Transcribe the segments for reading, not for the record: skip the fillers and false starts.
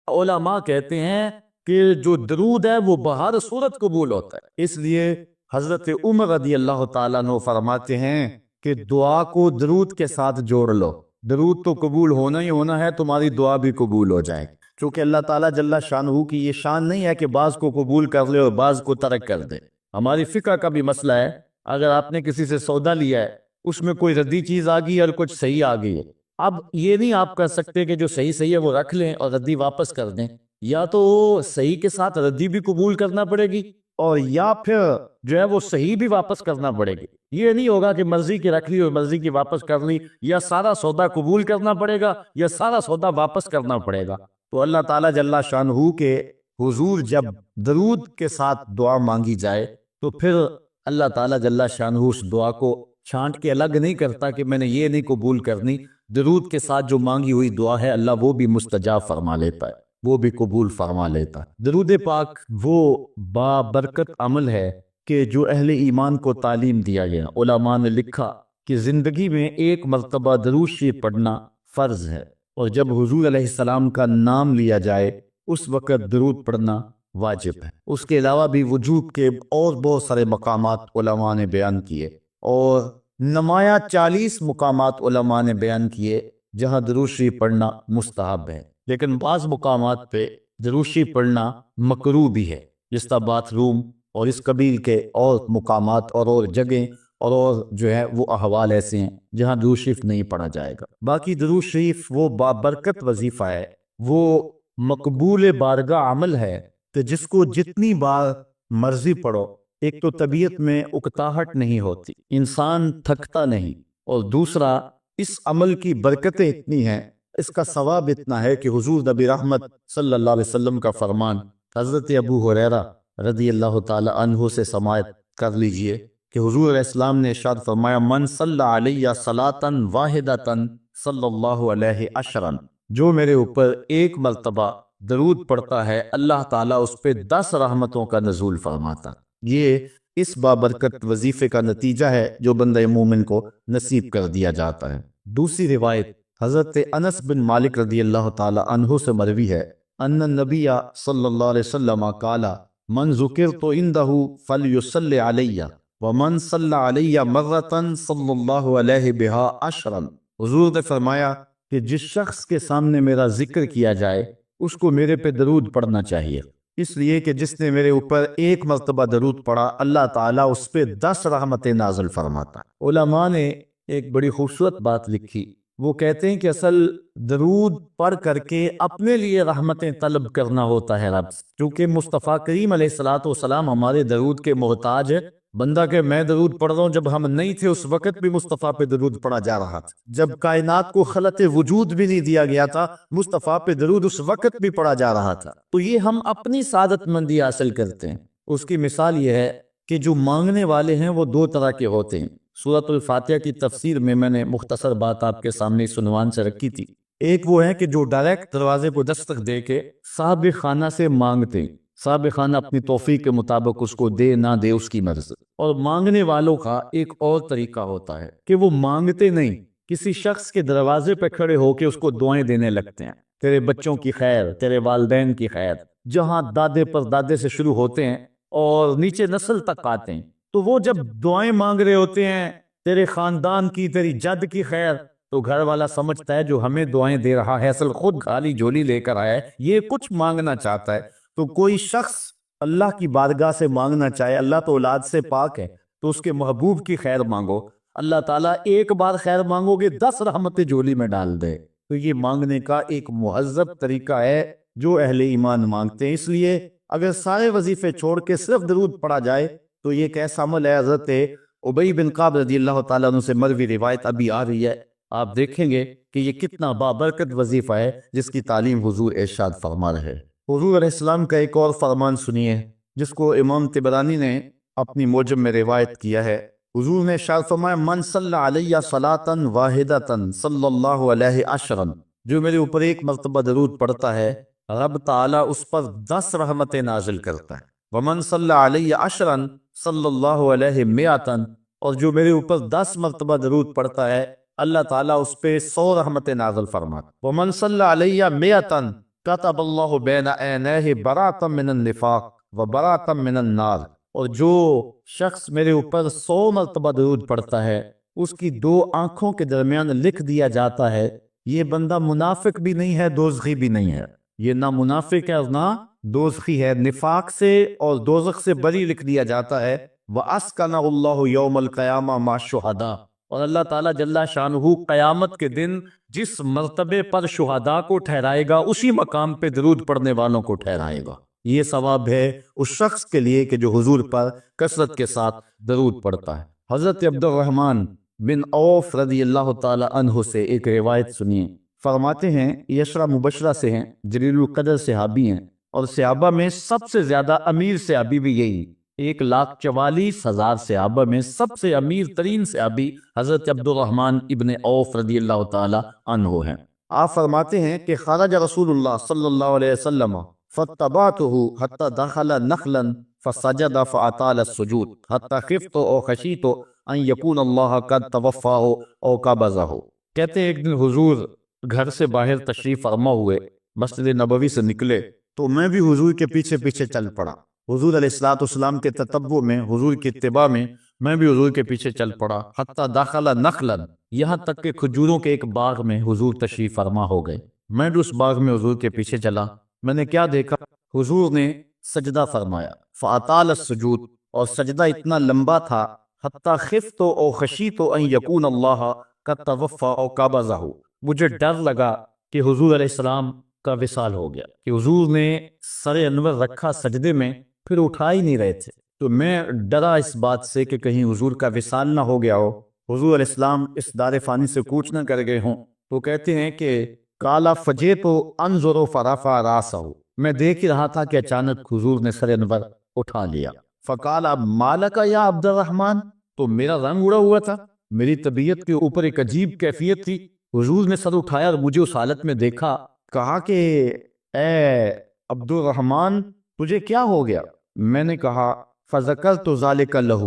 علماء کہتے ہیں کہ جو درود ہے وہ بہر صورت قبول ہوتا ہے، اس لیے حضرت عمر رضی اللہ تعالیٰ عنہ فرماتے ہیں کہ دعا کو درود کے ساتھ جوڑ لو، درود تو قبول ہونا ہی ہونا ہے، تمہاری دعا بھی قبول ہو جائے گی، چونکہ اللہ تعالیٰ جل شانہ کی یہ شان نہیں ہے کہ بعض کو قبول کر لے اور بعض کو ترک کر دے۔ ہماری فقہ کا بھی مسئلہ ہے، اگر آپ نے کسی سے سودا لیا ہے، اس میں کوئی ردی چیز آ گئی اور کچھ صحیح آ گئی ہے، اب یہ نہیں آپ کر سکتے کہ جو صحیح ہے وہ رکھ لیں اور ردی واپس کر دیں، یا تو صحیح کے ساتھ ردی بھی قبول کرنا پڑے گی اور یا پھر جو ہے وہ صحیح بھی واپس کرنا پڑے گی۔ یہ نہیں ہوگا کہ مرضی کی رکھ لی اور مرضی کی واپس کر لی، یا سارا سودا قبول کرنا پڑے گا یا سارا سودا واپس کرنا پڑے گا۔ تو اللہ تعالیٰ جل شانہ کے حضور جب درود کے ساتھ دعا مانگی جائے تو پھر اللہ تعالیٰ جل شانہ اس دعا کو چھانٹ کے الگ نہیں کرتا کہ میں نے یہ نہیں قبول کرنی، درود کے ساتھ جو مانگی ہوئی دعا ہے اللہ وہ بھی مستجاب فرما لیتا ہے، وہ بھی قبول فرما لیتا ہے۔ درود پاک وہ بابرکت عمل ہے کہ جو اہل ایمان کو تعلیم دیا گیا۔ علماء نے لکھا کہ زندگی میں ایک مرتبہ درود شریف پڑھنا فرض ہے، اور جب حضور علیہ السلام کا نام لیا جائے اس وقت درود پڑھنا واجب ہے۔ اس کے علاوہ بھی وجوب کے اور بہت سارے مقامات علماء نے بیان کیے، اور نمایاں 40 مقامات علماء نے بیان کیے جہاں درود شریف پڑھنا مستحب ہے، لیکن بعض مقامات پہ درود شریف پڑھنا مکروہ بھی ہے، جس طرح باتھ روم اور اس قبیل کے اور مقامات اور جگہیں اور جو ہے وہ احوال ایسے ہیں جہاں درود شریف نہیں پڑھا جائے گا۔ باقی درود شریف وہ بابرکت وظیفہ ہے، وہ مقبول بارگاہ عمل ہے کہ جس کو جتنی بار مرضی پڑھو، ایک تو طبیعت میں اکتاہٹ نہیں ہوتی، انسان تھکتا نہیں، اور دوسرا اس عمل کی برکتیں اتنی ہیں، اس کا ثواب اتنا ہے کہ حضور نبی رحمت صلی اللہ علیہ وسلم کا فرمان حضرت ابو ہریرہ رضی اللہ تعالی عنہ سے سماعت کر لیجئے کہ حضور علیہ السلام نے ارشاد فرمایا من صلی علیہ صلاۃ واحدۃ صلی اللہ علیہ عشرا، جو میرے اوپر ایک مرتبہ درود پڑھتا ہے اللہ تعالیٰ اس پہ 10 رحمتوں کا نزول فرماتا۔ یہ اس بابرکت وظیفے کا نتیجہ ہے جو بندہ مومن کو نصیب کر دیا جاتا ہے۔ دوسری روایت حضرت انس بن مالک رضی اللہ تعالی عنہ سے مروی ہے ان النبی صلی اللہ علیہ وسلم قال من ذکرت عنده فلیصلی علی ومن صلی علی مرۃ صلی اللہ علیہ بها عشرا۔ حضور نے فرمایا کہ جس شخص کے سامنے میرا ذکر کیا جائے اس کو میرے پہ درود پڑھنا چاہیے، اس لیے کہ جس نے میرے اوپر ایک مرتبہ درود پڑھا اللہ تعالیٰ اس پہ 10 رحمتیں نازل فرماتا ہے۔ علماء نے ایک بڑی خوبصورت بات لکھی، وہ کہتے ہیں کہ اصل درود پڑھ کر کے اپنے لیے رحمتیں طلب کرنا ہوتا ہے رب سے، کیونکہ مصطفیٰ کریم علیہ الصلوۃ والسلام ہمارے درود کے محتاج ہے۔ بندہ کہ میں درود پڑھ رہا ہوں، جب ہم نہیں تھے اس وقت بھی مصطفیٰ پہ درود پڑھا جا رہا تھا، جب کائنات کو خلق وجود بھی نہیں دیا گیا تھا مصطفیٰ پہ درود اس وقت بھی پڑھا جا رہا تھا۔ تو یہ ہم اپنی سعادت مندی حاصل کرتے ہیں۔ اس کی مثال یہ ہے کہ جو مانگنے والے ہیں وہ 2 طرح کے ہوتے ہیں۔ سورۃ الفاتحہ کی تفسیر میں نے مختصر بات آپ کے سامنے اس عنوان سے رکھی تھی۔ ایک وہ ہے کہ جو ڈائریکٹ دروازے کو دستک دے کے صاحب خانہ سے مانگتے ہیں، صاحب خانہ اپنی توفیق کے مطابق اس کو دے نہ دے اس کی مرضی۔ اور مانگنے والوں کا ایک اور طریقہ ہوتا ہے کہ وہ مانگتے نہیں، کسی شخص کے دروازے پہ کھڑے ہو کے اس کو دعائیں دینے لگتے ہیں، تیرے بچوں کی خیر، تیرے والدین کی خیر، جہاں دادے پر دادے سے شروع ہوتے ہیں اور نیچے نسل تک آتے ہیں۔ تو وہ جب دعائیں مانگ رہے ہوتے ہیں تیرے خاندان کی، تیری جد کی خیر، تو گھر والا سمجھتا ہے جو ہمیں دعائیں دے رہا ہے اصل خود خالی جھولی لے کر آیا ہے، یہ کچھ مانگنا چاہتا ہے۔ تو کوئی شخص اللہ کی بارگاہ سے مانگنا چاہے، اللہ تو اولاد سے پاک ہے، تو اس کے محبوب کی خیر مانگو، اللہ تعالیٰ ایک بار خیر مانگو گے 10 رحمتیں جھولی میں ڈال دے۔ تو یہ مانگنے کا ایک مہذب طریقہ ہے جو اہل ایمان مانگتے ہیں۔ اس لیے اگر سارے وظیفے چھوڑ کے صرف درود پڑھا جائے تو یہ ایک ایسا عمل ہے۔ حضرت ابی بن کعب رضی اللہ تعالیٰ عنہ سے مروی روایت ابھی آ رہی ہے، آپ دیکھیں گے کہ یہ کتنا بابرکت وظیفہ ہے جس کی تعلیم حضور ارشاد فرما رہے ہیں۔ حضور علیہ السلام کا ایک اور فرمان سنیے جس کو امام طبرانی نے اپنی موجم میں روایت کیا ہے۔ حضور نے ارشاد فرمایا من صلی علیہ صلاۃ واحدۃ صلی اللہ علیہ عشرا، جو میرے اوپر ایک مرتبہ درود پڑھتا ہے رب تعالیٰ اس پر 10 رحمتیں نازل کرتا ہے۔ ومن صلی علیہ عشرا صلی اللہ علیہ مئۃ، اور جو میرے اوپر 10 مرتبہ درود پڑھتا ہے اللہ تعالیٰ اس پہ 100 رحمتیں نازل فرماتا۔ ومن صلی علیہ مئۃ، کتب اللہ بین عینیہ براۃ من النفاق و براۃ من النار، اور جو شخص میرے اوپر 100 مرتبہ درود پڑھتا ہے اس کی 2 آنکھوں کے درمیان لکھ دیا جاتا ہے یہ بندہ منافق بھی نہیں ہے، دوزخی بھی نہیں ہے، یہ نہ منافق ہے اور نہ دوزخی ہے، نفاق سے اور دوزخ سے بری لکھ دیا جاتا ہے۔ وَأَسْكَنَهُ اللَّهُ يَوْمَ الْقِيَامَةِ مَعَ الشُّهَدَاءِ، اور اللہ تعالیٰ جل شانہ قیامت کے دن جس مرتبے پر شہداء کو ٹھہرائے گا اسی مقام پہ درود پڑھنے والوں کو ٹھہرائے گا۔ یہ ثواب ہے اس شخص کے لیے کہ جو حضور پر کثرت کے ساتھ درود پڑھتا ہے۔ حضرت عبد الرحمن بن عوف رضی اللہ تعالی عنہ سے ایک روایت سنیے، فرماتے ہیں یہ عشرہ مبشرہ سے ہیں، جلیل القدر صحابی ہیں، اور صحابہ میں سب سے زیادہ امیر صحابی بھی یہی، 1,44,000 صحابہ میں سب سے امیر ترین صحابی حضرت عبد الرحمن ابن عوف رضی اللہ تعالی عنہ ہیں۔ آپ فرماتے ہیں کہ خرج رسول اللہ صلی اللہ علیہ وسلم فاتبعته حتى دخل نخلا فسجد فأطال السجود حتى خفت او خشیت ان یکون اللہ قد توفاه او قبضه۔ کہتے ہیں ایک دن حضور گھر سے باہر تشریف فرما ہوئے، مسجد نبوی سے نکلے تو میں بھی حضور کے پیچھے پیچھے چل پڑا، حضور علیہ الصلوۃ والسلام کے تتبع میں، حضور کی اتباع میں میں بھی حضور کے پیچھے چل پڑا، حتی داخل نخلا، یہاں تک کہ کھجوروں کے ایک باغ میں حضور تشریف فرما ہو گئے، میں بھی اس باغ میں حضور کے پیچھے چلا، میں نے کیا دیکھا، حضور نے سجدہ فرمایا، فاطال السجود، اور سجدہ اتنا لمبا تھا، حتی خفت او خشیت ان یکون اللہ قد توفى او قبضہ، مجھے ڈر لگا کہ حضور علیہ السلام کا وصال ہو گیا، کہ حضور نے سر انور رکھا سجدے میں پھر اٹھا ہی نہیں رہے تھے، تو میں ڈرا اس بات سے کہ کہیں حضور کا وصال نہ ہو گیا ہو، حضور علیہ السلام اس دار فانی سے کوچ نہ کر گئے ہوں۔ تو کہتے ہیں کہ کالا فجیت انظر فرفع راسہ، میں دیکھ ہی رہا تھا کہ اچانک حضور نے سر انور اٹھا لیا، فقال مالک یا عبد الرحمن، تو میرا رنگ اڑا ہوا تھا، میری طبیعت کے اوپر ایک عجیب کیفیت تھی، حضور نے سر اٹھایا اور مجھے اس حالت میں دیکھا، کہا کہ اے عبد الرحمن تجھے کیا ہو گیا؟ میں نے کہا فذکرت ذالک لہ،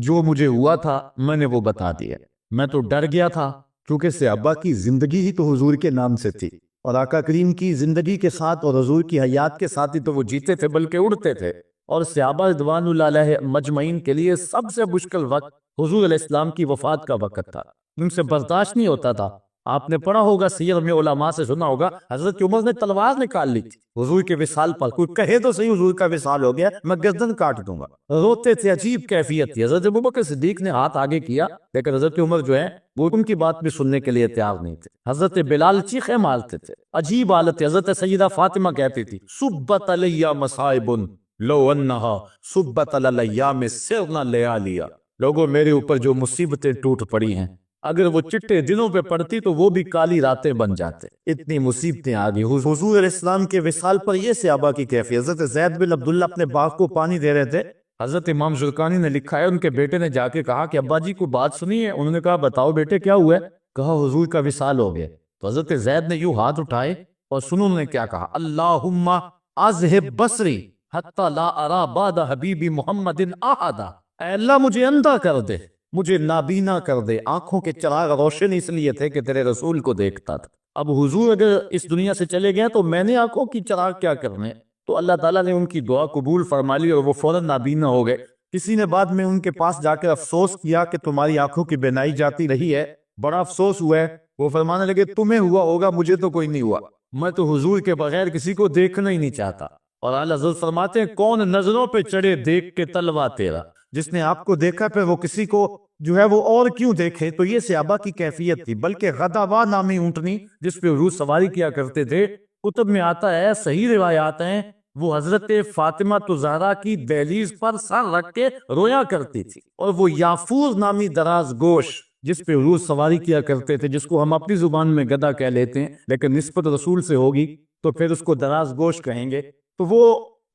جو مجھے ہوا تھا میں نے وہ بتا دیا، میں تو ڈر گیا تھا کیونکہ صحابہ کی زندگی ہی تو حضور کے نام سے تھی، اور آقا کریم کی زندگی کے ساتھ اور حضور کی حیات کے ساتھ ہی تو وہ جیتے تھے بلکہ اڑتے تھے، اور صحابہ رضوان اللہ علیہ مجمعین کے لیے سب سے مشکل وقت حضور علیہ السلام کی وفات کا وقت تھا، ان سے برداشت نہیں ہوتا تھا۔ آپ نے پڑھا ہوگا سیر میں، علماء سے سنا ہوگا، حضرت عمر نے تلوار نکال لی تھی حضور کے وصال پر، کوئی کہے تو صحیح حضور کا وصال ہو گیا میں گردن کاٹ دوں گا، روتے تھے، عجیب کیفیت تھی۔ حضرت ابوبکر صدیق نے ہاتھ آگے کیا لیکن حضرت عمر جو ہے وہ ان کی بات بھی سننے کے لیے تیار نہیں تھے، حضرت بلال چیخیں مارتے تھے، عجیب حالت ہے۔ حضرت سیدہ فاطمہ کہتی تھی صبت علی مصائب لو انہا صبت علی ایام سرنا لیالیا، لوگوں میرے اوپر جو مصیبتیں ٹوٹ پڑی ہیں اگر وہ چٹے دنوں پہ پڑتی تو وہ بھی کالی راتیں بن جاتے، اتنی مصیبتیں آ گئی۔ حضور علیہ السلام کے وصال پر یہ صحابہ کی کیفیت۔ حضرت زید بن عبداللہ اپنے باغ کو پانی دے رہے تھے، حضرت امام زرقانی نے لکھا ہے ان کے بیٹے نے جا کے کہا کہ ابا جی کو بات سنی ہے، انہوں نے کہا بتاؤ بیٹے کیا ہوا ہے؟ کہا حضور کا وصال ہو گیا۔ تو حضرت زید نے یوں ہاتھ اٹھائے اور سنو انہوں نے کیا کہا، اللہم اذہب بصری حتی لا ارا بعد حبیبی محمد احدا، اے اللہ مجھے اندھا کر دے، مجھے نابینا کر دے، آنکھوں کے چراغ روشن اس لیے تھے کہ تیرے رسول کو دیکھتا تھا، اب حضور اگر اس دنیا سے چلے گئے تو میں نے آنکھوں کی چراغ کیا کرنے؟ تو اللہ تعالیٰ نے ان کی دعا قبول فرما لی اور وہ فوراً نابینا ہو گئے۔ کسی نے بعد میں ان کے پاس جا کر افسوس کیا کہ تمہاری آنکھوں کی بینائی جاتی رہی ہے، بڑا افسوس ہوا ہے، وہ فرمانے لگے تمہیں ہوا ہوگا مجھے تو کوئی نہیں ہوا، میں تو حضور کے بغیر کسی کو دیکھنا ہی نہیں چاہتا۔ اور اعلیٰ حضرت فرماتے ہیں کون نظروں پہ چڑھے دیکھ کے تلوا تیرا، جس نے آپ کو دیکھا پھر وہ کسی کو جو ہے وہ اور کیوں دیکھے؟ تو یہ صحابہ کی کیفیت تھی۔ بلکہ غداوا نامی اونٹنی جس پہ حضور سواری کیا کرتے تھے، کتب میں آتا ہے، صحیح روایات ہیں، وہ حضرت فاطمہ زہرا کی دہلیز پر سر رکھ کے رویا کرتی تھی، اور وہ یافور نامی دراز گوش جس پہ حضور سواری کیا کرتے تھے، جس کو ہم اپنی زبان میں گدھا کہہ لیتے ہیں لیکن نسبت رسول سے ہوگی تو پھر اس کو دراز گوش کہیں گے، تو وہ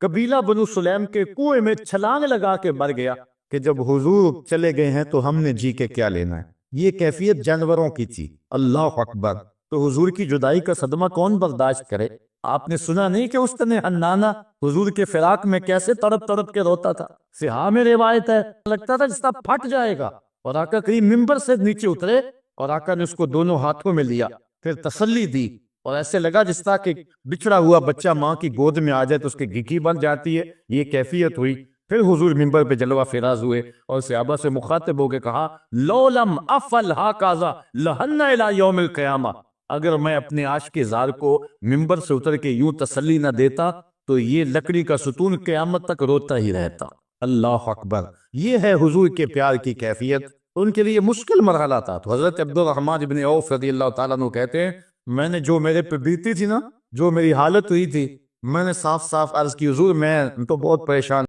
قبیلہ بنو سلیم کے کنویں میں چھلانگ لگا کے مر گیا کہ جب حضور چلے گئے ہیں تو ہم نے جی کے کیا لینا ہے۔ یہ کیفیت جانوروں کی تھی، اللہ اکبر۔ تو حضور کی جدائی کا صدمہ کون برداشت کرے؟ آپ نے سنا نہیں کہ اس نے حنانہ حضور کے فراق میں کیسے تڑپ تڑپ کے روتا تھا؟ صحاح میں روایت ہے، لگتا تھا جس طرح پھٹ جائے گا، اور آقا کریم ممبر سے نیچے اترے اور آقا نے اس کو دونوں ہاتھوں میں لیا، پھر تسلی دی اور ایسے لگا جس طرح کہ بچھڑا ہوا بچہ ماں کی گود میں آ جائے تو اس کی گھکی بن جاتی ہے، یہ کیفیت ہوئی۔ پھر حضور منبر پہ جلوہ فراز ہوئے اور صحابہ سے مخاطب ہو کے کہا لو لم افل ہاکازا لہن الی یوم القیامہ، اگر میں اپنے عاشق زار کو منبر سے اتر کے یوں تسلی نہ دیتا تو یہ لکڑی کا ستون قیامت تک روتا ہی رہتا۔ اللہ اکبر، یہ ہے حضور کے پیار کی کیفیت۔ ان کے لیے مشکل مرحلہ تھا تو حضرت عبد الرحمن بن عوف رضی اللہ تعالیٰ عنہ کہتے ہیں میں نے جو میرے پہ بیتی تھی نا، جو میری حالت ہوئی تھی، میں نے صاف صاف عرض کی حضور میں تو بہت پریشان